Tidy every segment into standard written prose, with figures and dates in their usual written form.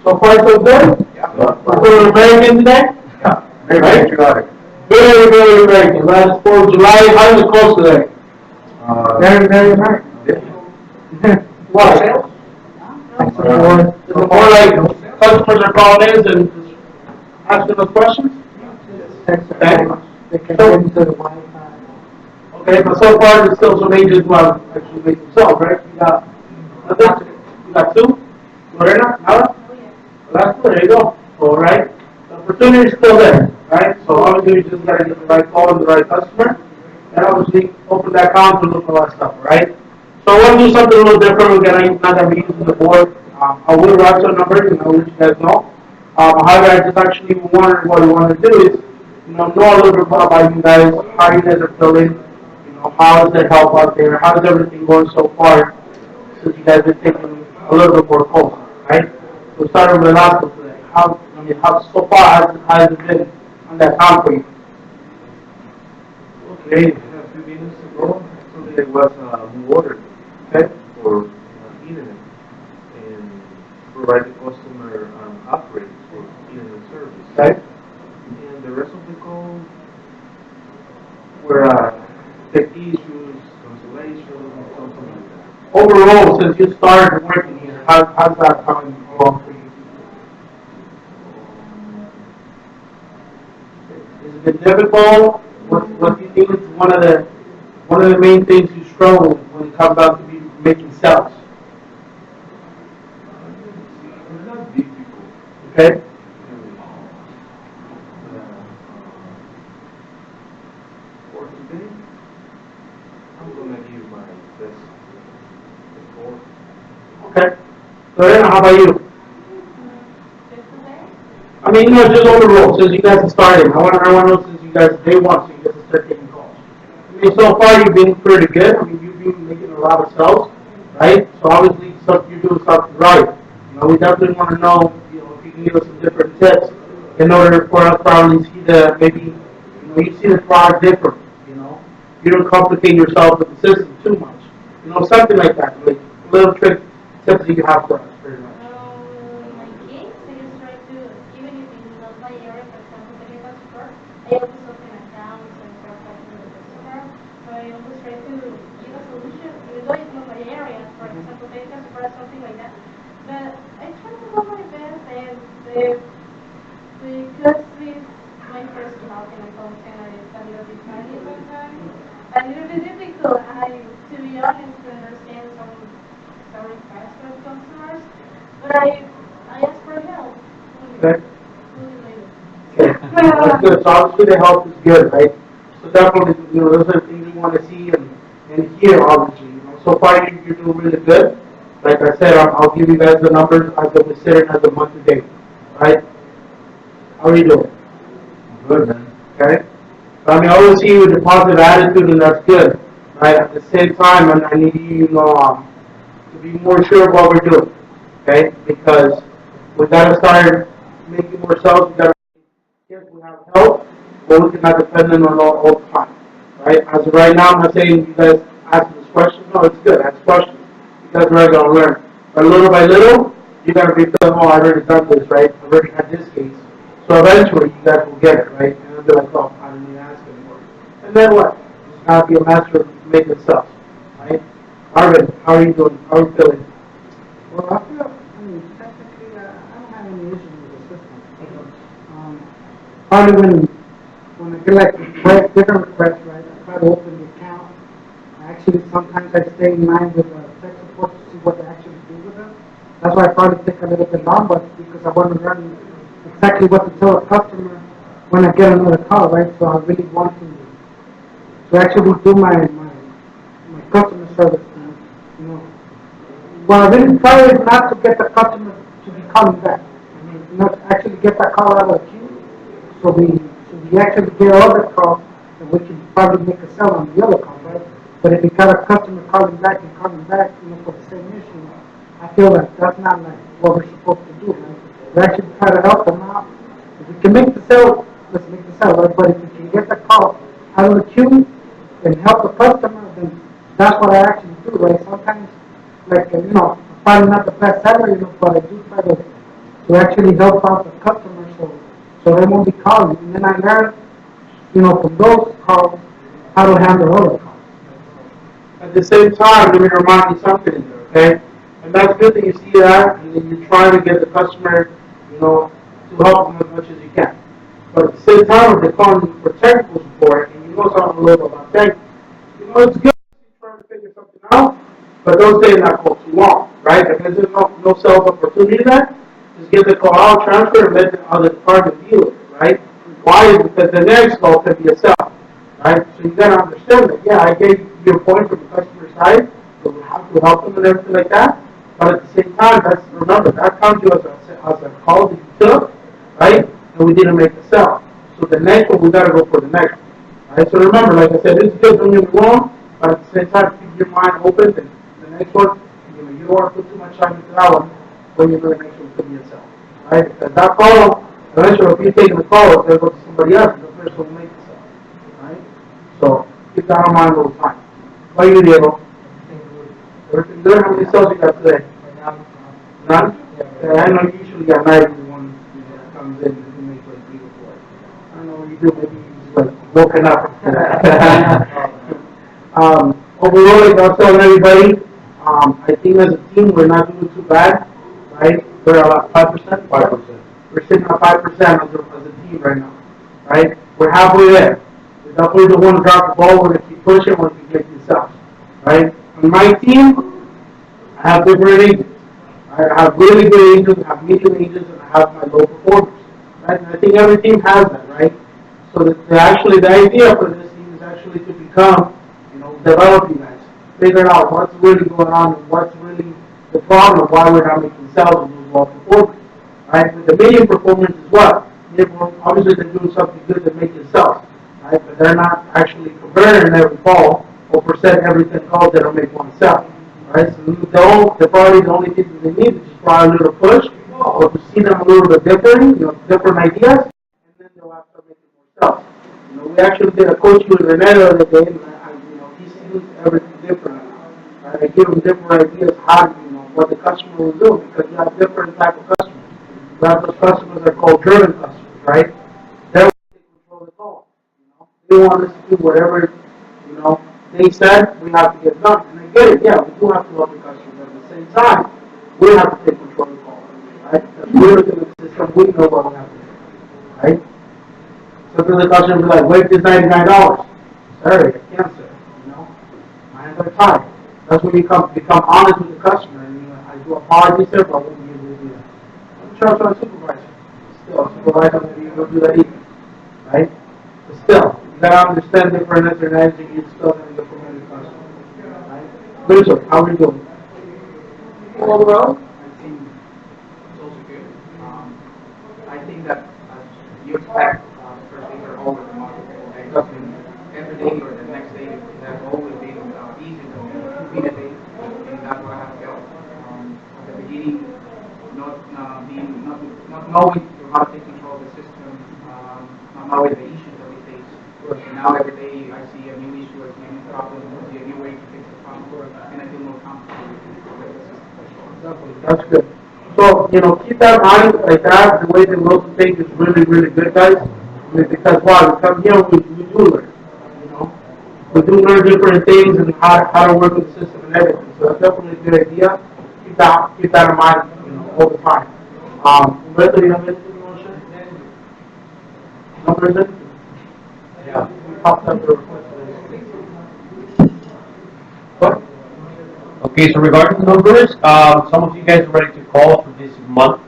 So far, so good? Yeah. We're very good today? Yeah. Very good. Very, very, very good. Last 4th of July, how is it close today? Very, very nice. Why? Is it more like customers are calling in and asking us questions? Okay. They can get into the Wi-Fi. Okay, but so far there's still some agents who have actually made themselves, right? You got nothing? You got two? Lorena? Nada? Well, that's good, there you go. All right. The opportunity is still there, right? So obviously you just gotta get the right call and the right customer. And obviously open that account to look at all that stuff, right? So I want to do something a little different. We're not gonna be using the board. I will write some numbers and I'll let you guys know. However, I just actually wanted what we want to do is, know a little bit more about you guys, how you guys are feeling, how is the help out there, how is everything going so far since you guys have taken a little bit more calls, right? So starting with the last one today, how so far has it been on that count for you? Okay, a few minutes ago, actually there was a new order, okay, for internet and provide the customer upgrades for internet service. Okay. And the rest of the call were tech issues, cancellation, something like that. Overall, since you started working here, how's that coming along for you? Has it been difficult? What do you think is one of the main things you struggle with when it comes down to be making sales? It's not difficult. Okay. For today, I'm gonna give my best effort. Okay. Lorena, how about you? I mean, just overall, since you guys have started, I want to know since you guys day one, so you guys start taking calls. I mean, so far you've been pretty good. I mean, you've been making a lot of sales, right? So obviously, stuff you're doing something right. We definitely want to know, if you can give us some different tips in order for us to probably see maybe, you see the product different. You don't complicate yourself with the system too much. Something like that, like little trick tips that you have for us, pretty much. In my case, I just try to, even if it's not my area, for example, technical support, I always open accounts and start talking with the customer. So I always try to give a solution, even though it's not my area, for example, technical support, something like that. But I try to do my best, and because with my first job in a call center, it's a little bit funny sometimes, a little bit difficult. To be honest, to understand some requests from customers. But I ask for help. Okay. Okay. That's good. So obviously the help is good, right? So definitely, those are things we want to see and hear, obviously. So far you're doing really good. Like I said, I'll give you guys the numbers as of the sitting as a month to date, right? How are you doing? Good, man. Okay. So, I mean, I always see you with a positive attitude, and that's good, right? At the same time, I need you, to be more sure of what we're doing, okay? Because we gotta start making more sales. We gotta, yes, we have help, but we cannot depend on it all the time, right? As of right now, I'm not saying you guys ask this questions. No, it's good. Ask questions. You guys are gonna learn. But little by little, you gotta be feeling, oh, I've already done this, right? I've already had this case. So eventually, you guys will get it, right? And they'll be like, oh, I don't need to ask anymore. And then what? It's gotta be a master of making stuff, right? Arvin, how are you doing? How are you feeling? Well, technically, I don't have any issues with the system. Probably when I get like different requests, right, I try to open the account. Actually, sometimes I stay in line with tech support to see what they actually do with them. That's why I probably take a little bit longer because I want to learn exactly what to tell a customer when I get another call, right? So I really want to actually do my customer service. What I really try is not to get the customer to be calling back. I mean, not actually get that call out of the queue. So we actually get all the calls, and we can probably make a sell on the other call, right? But if you got a customer calling back and calling back, for the same issue, I feel like that's not like what we're supposed to do, right? We actually try to help them out. If we can make the sale, let's make the sale, right? But if we can get the call out of the queue and help the customer, then that's what I actually do, right? Sometimes, like, probably not the best seller, but I do try to to actually help out the customers so they won't be calling. And then I learned, from those calls, how to handle other calls. At the same time, let me remind you something in there, okay? And that's good that you see that, and then you're trying to get the customer, to help them as much as you can. But at the same time, if they're calling you for technical support, and you know something a little bit about tech, it's good trying to figure something out, but don't stay in that call too long, right? Because there's no sales opportunity there. Just get the call out, transfer, and let the other department deal with it, right? Why? Because the next call could be a sell, right? So you gotta understand that, yeah, I gave you a point from the customer side, so we have to help them and everything like that, but at the same time, remember, that counts you as a call that you took, right? And we didn't make the sell. So the next one, we gotta go for the next one. Right, so remember, like I said, it's good, don't get me wrong, but at the same time, keep your mind open, and the next one, you don't want to put too much time into that one, when you know the next one could be yourself. Right? Because that call, eventually, if you're taking the call, it's going to go to somebody else, and the first one will make the sale. Right? So, keep that in mind all the time. How are you, Diego? Everything good? How many sales you got today? None? Yeah, I know you usually got married to one that comes in and makes like 3 or 4. I know what you do, maybe like woken up. Overall, like I was telling everybody, I think as a team we're not doing too bad, right? We're about 5%. 5%. We're sitting at 5% as a team right now, right? We're halfway there. We definitely don't want to drop the ball. We're going to keep pushing. We're going to keep making sales, right? On my team, I have different agents. I have really good agents, I have medium agents, and I have my low performers, right? And I think every team has that, right? So the idea for this team is actually to become, develop you guys, figure out what's really going on and what's really the problem, why we're not making sales with those low performers, right? With the medium performance is what? Obviously they're doing something good to make sales, right? But they're not actually converting every call or percent every 10 calls that will make one sell. Right, so probably the only thing that they need is just probably a little push, or to see them a little bit different, different ideas, and then they'll have to make it more stuff. We actually did a coach with Renee the other day, and he sees everything different. Right? I give him different ideas how, what the customer will do, because you have different type of customers. You have those customers that are called driven customers, right? They want to control the call. They want us to do whatever, they said we have to get done. And I get it, yeah, we do have to love the customer, but at the same time, we have to take control of the call, right? Because we're in the system, we know what we have to do, right? Sometimes the customer will be like, wait, this $99. Sorry, I can't, sir. My hands are tied. That's when you become honest with the customer, and I do apologize, sir, but I won't be able to do that. I'm sure I'm a supervisor. Still, a supervisor won't be able to do that either, right? But still, you gotta understand different alternatives and you still have to go from the customer. Right? Mauricio, how are we doing? Overall, I think it's also good. I think that you expect the first days are always the most difficult days. Every day or the next day, there's always been easy to beat a day, and that's what I have felt. At the beginning, not knowing how to take control of the system, not knowing the issues that we face. And now every day I see a new issue, I see a new problem, I see a new way to fix the problem, and I feel more comfortable with the system. That's good. So, keep that in mind like that. The way that we also think is really, really good, guys. Because why? We come here, we do learn. We do learn different things and how to work with the system and everything. So that's definitely a good idea. Keep that in mind, all the time. Humberto, do you have anything you want to share? No, President? Yeah. We popped up the request. What? Okay, so regarding the numbers, some of you guys are ready to call for this month.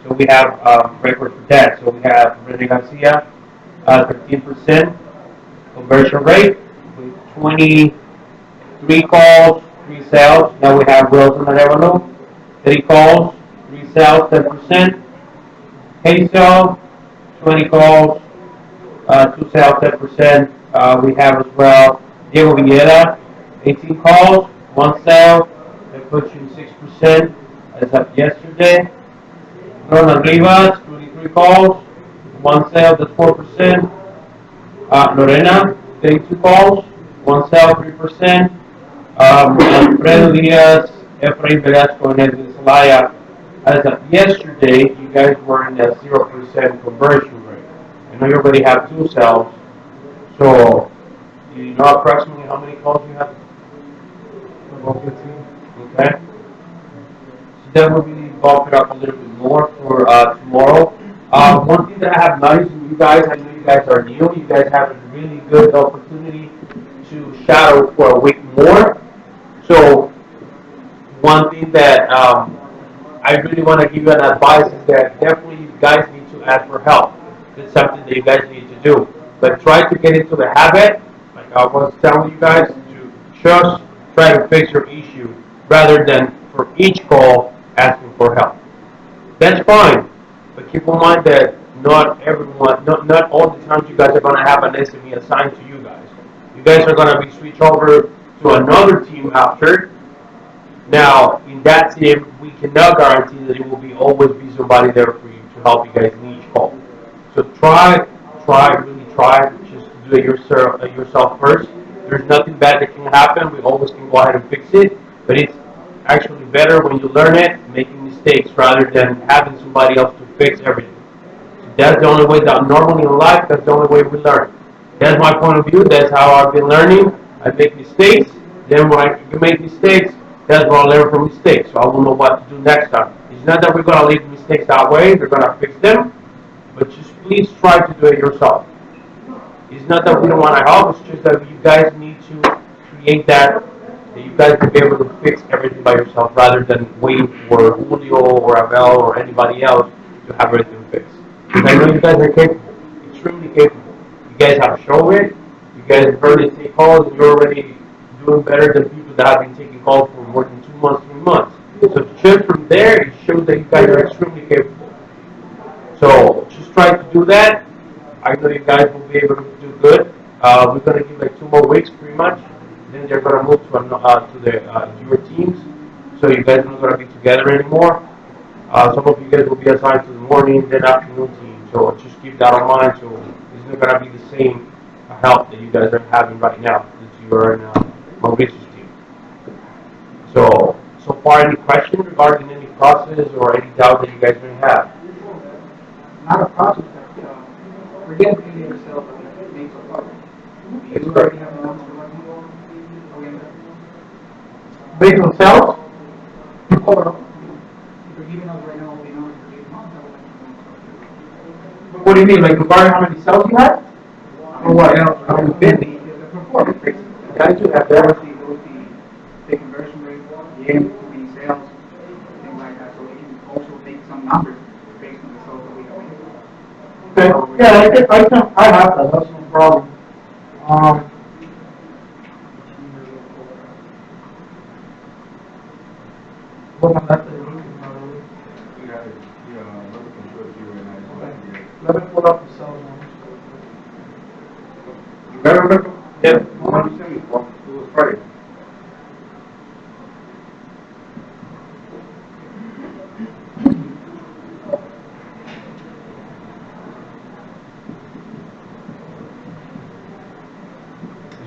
So we have record for that. So we have Rene Garcia, 13% conversion rate with 23 calls, 3 sales. Now we have Wilson Arevalo, 3 calls, 3 sales, 10%. Hazel, 20 calls, 2 sales, 10%. We have as well Diego Villeda, 18 calls, 1 sale. That puts you 6% as of yesterday. Ronald Rivas, 23 calls, 1 sale, that's 4%. Lorena, 32 calls, 1 sale, 3%. Alfredo Diaz, Efrain Velasco, and Edwin Zelaya. As of yesterday, you guys were in a 0% conversion rate. I know you already have 2 cells, so do you know approximately how many calls you have? About 15. Okay. So that will really bump it up a little bit more for tomorrow. One thing that I have noticed in you guys, I know you guys are new, you guys have a really good opportunity to shadow for a week more. So one thing that I really want to give you an advice is that definitely you guys need to ask for help. It's something that you guys need to do. But try to get into the habit, like I was telling you guys, to just try to fix your issue rather than for each call asking for help. That's fine, but keep in mind that not everyone, not all the times you guys are going to have an SME assigned to you guys. You guys are going to be switched over to another team after. Now, in that team, we cannot guarantee that it will be always be somebody there for you to help you guys in each call. So really try, just to do it yourself first. There's nothing bad that can happen. We always can go ahead and fix it, but it's actually better when you learn it, making mistakes rather than having somebody else to fix everything. That's the only way that normally in life, that's the only way we learn. That's my point of view. That's how I've been learning. I make mistakes. Then when I make mistakes, that's what I learn from mistakes. So I will know what to do next time. It's not that we're going to leave mistakes that way. We're going to fix them. But just please try to do it yourself. It's not that we don't want to help. It's just that you guys need to create that you guys will be able to fix everything by yourself rather than waiting for Julio or Abel or anybody else to have everything fixed. Because I know you guys are capable, extremely capable. You guys have shown it. You guys already take calls, and you're already doing better than people that have been taking calls for more than 2 months, 3 months. So just from there, it shows that you guys are extremely capable. So just try to do that. I know you guys will be able to do good. We're going to give like 2 more weeks, pretty much. Then they're going to move to your teams. So you guys are not going to be together anymore. Some of you guys will be assigned to the morning, then afternoon team. So just keep that in mind. So it's not going to be the same help that you guys are having right now that you are in Mauricio's team. So far, any questions regarding any process or any doubt that you guys may have? Not a process that we're getting paid ourselves made so far. You already have an answer what you want. Based on sales? Or if you're giving us right now all the numbers for 8 months, I would like to know. What do you mean, like regarding how many sales you had? Or what else? How many business? The performance basically. Guys, you have That that. was the conversion rate, the end to be sales, things like that. So we can also make some numbers based on the sales that we have made. Okay. Yeah, I have that. That's no problem. What my method is looking for. You got it. Nobody can show it to you right now. Let me pull up the sales numbers. You got it, Rebecca? Yeah. Why don't you send me one? It was Friday.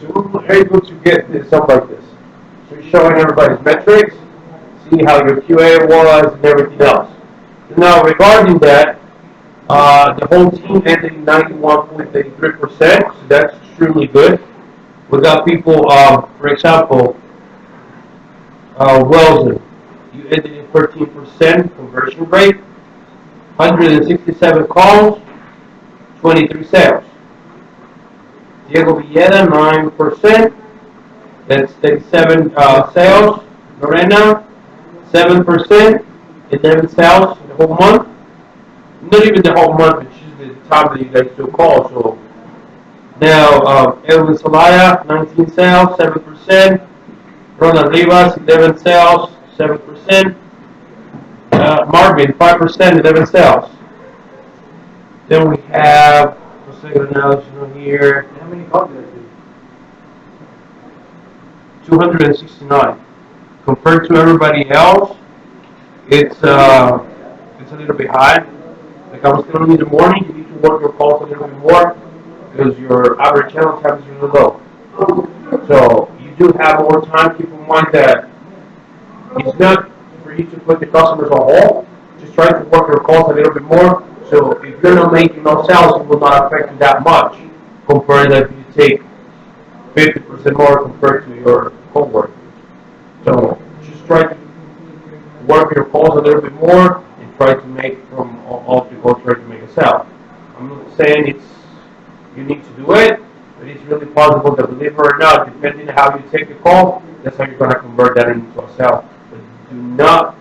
So we're able to get this up like this. So you're showing everybody's metrics, see how your QA was and everything else. Now regarding that, the whole team ended in 91.83%, so that's extremely good. We got people, for example, Wells, you ended in 13% conversion rate, 167 calls, 23 sales. Diego Villeda, 9%. That's 37 sales. Lorena, 7%. 11 sales in the whole month. Not even the whole month, it's just the time that you guys do calls. So now, Elvin Salaya, 19 sales, 7%. Ronald Rivas, 11 sales, 7%. Marvin, 5%, 11 sales. Then we have, what's the announcement here? How many calls did I do? 269. Compared to everybody else, it's a little bit high. Like I was telling you in the morning, you need to work your calls a little bit more because your average channel time is really low. So you do have more time. Keep in mind that it's not for you to put the customers on hold, just just try to work your calls a little bit more. So if you're not making no sales, it will not affect you that much compared to if you take 50% more compared to your coworkers. So just try to work your calls a little bit more and try to make from all of your calls try to make a sale. I'm not saying you need to do it, but it's really possible that, believe it or not, depending on how you take the call, that's how you're going to convert that into a sale. But do not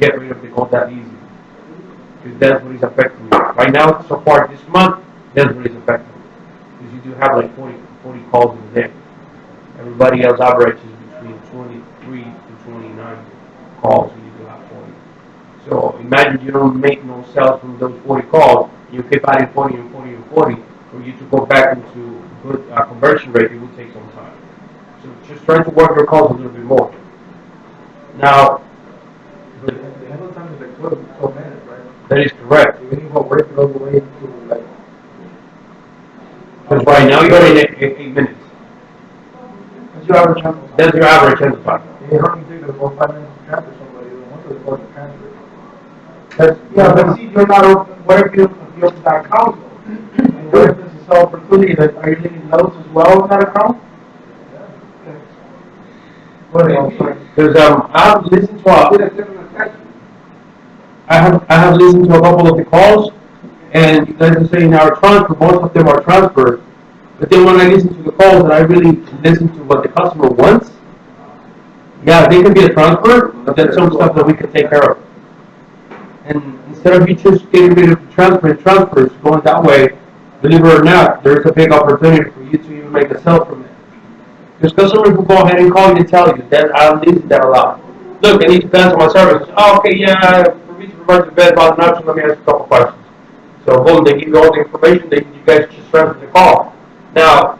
get rid of the call that easy, because that's what is affecting you. Right now, so far this month, that's what is affecting you. Because you do have like 40 calls in a day. Everybody else averages between 23 to 29 calls, and you do have 40. So imagine you don't make no sales from those 40 calls, you keep adding 40 and 40 and 40, for you to go back into good conversion rate, it will take some time. So just try to work your calls a little bit more. Now, The handle time is like 12 minutes, right? that is correct. You need to work it all the way to like. Because right now you're in 8 minutes. That's your average handle time. That's your average handle time. It hardly takes us about 5 minutes to transfer somebody, and most of the calls are transferred. Yeah, but see, you're not open, what if you open that account? And what if this is an opportunity, that are you leaving notes as well in that account? Because I have listened to I have listened to a couple of the calls, and you guys are saying our transfer, most of them are transfers. But then when I listen to the calls and I really listen to what the customer wants, yeah, they can be a transfer, but that's some stuff that we can take care of. And instead of you just getting rid of the transfers, going that way, believe it or not, there's a big opportunity for you to even make a sale from it. There's customers who go ahead and call you and tell you that I'm losing that a lot. Look, I need to cancel my service. Oh, okay, yeah, for me to provide the best about an option, let me ask a couple questions. So boom, they give you all the information, you guys just transfer the call. Now,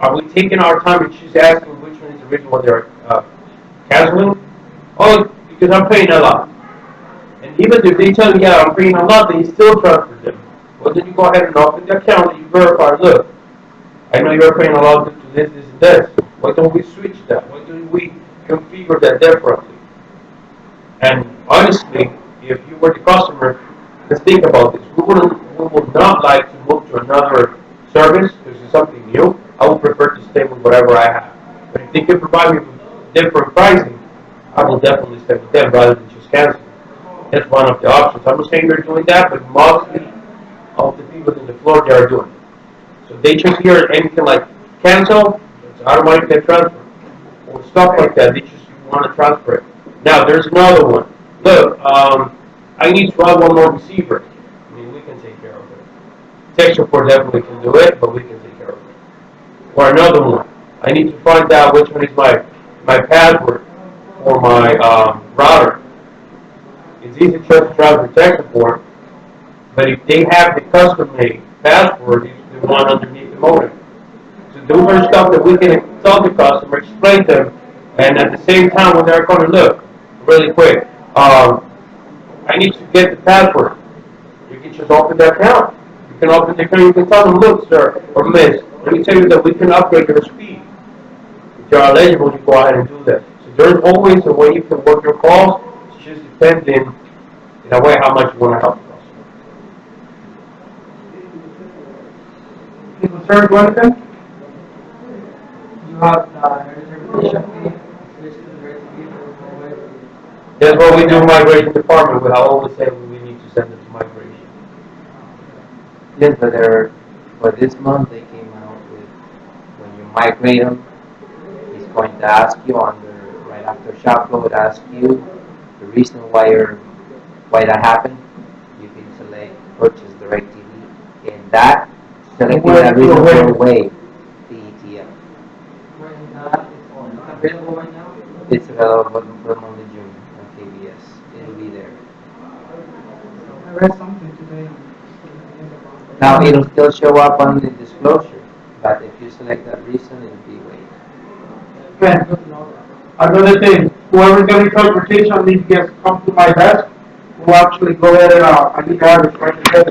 are we taking our time and just asking which one is the reason why they're canceling? Oh, because I'm paying a lot. And even if they tell you, yeah, I'm paying a lot, then you still transfer them. Well, then you go ahead and open the account and you verify, look, I know you're paying a lot due to this, this, and this. Why don't we switch that? Why don't we configure that differently? And honestly, if you were the customer, let's think about this. We would not like to move to another service because it's something new. I would prefer to stay with whatever I have. But if they can provide me with different pricing, I will definitely stay with them rather than just cancel. That's one of the options. I'm not saying they're doing that, but mostly of the people in the floor, they are doing it. So they just hear anything like cancel, it's automatically transfer, or stuff like that. They just want to transfer it. Now there's another one. Look, I need to add one more receiver. I mean, we can take care of it. Tech support definitely can do it, but we can take care of it. Or another one. I need to find out which one is my password for my router. It's easy just to transfer tech support, but if they have the custom-made password, it's the one underneath the modem. So those are stuff that we can tell the customer, explain to them, and at the same time when they're going to look, really quick, I need to get the password. You can just open the account. You can open the account, you can tell them, look, sir, or miss, let me tell you that we can upgrade your speed. If you're eligible, you go ahead and do that. So there's always a way you can work your calls, it's just depending, in a way, how much you want to help the customer. Any concerns, Jonathan? You have registration fee, That's what we do in migration department. We always say we need to send it to migration. Yes, but for this month they came out with when you migrate them, it's going to ask you right after shop load, ask you the reason why that happened. You can select purchase direct TV, and that selecting that reason will waive the ETL. Available right now? It's available for the month of June on KBS. It'll be there. I read something today. Now it'll still show up on the disclosure, but if you select that reason, it'll be waived. Okay. Another thing, whoever's going to transportation needs to get come to my desk. We'll actually go ahead and I need to have this right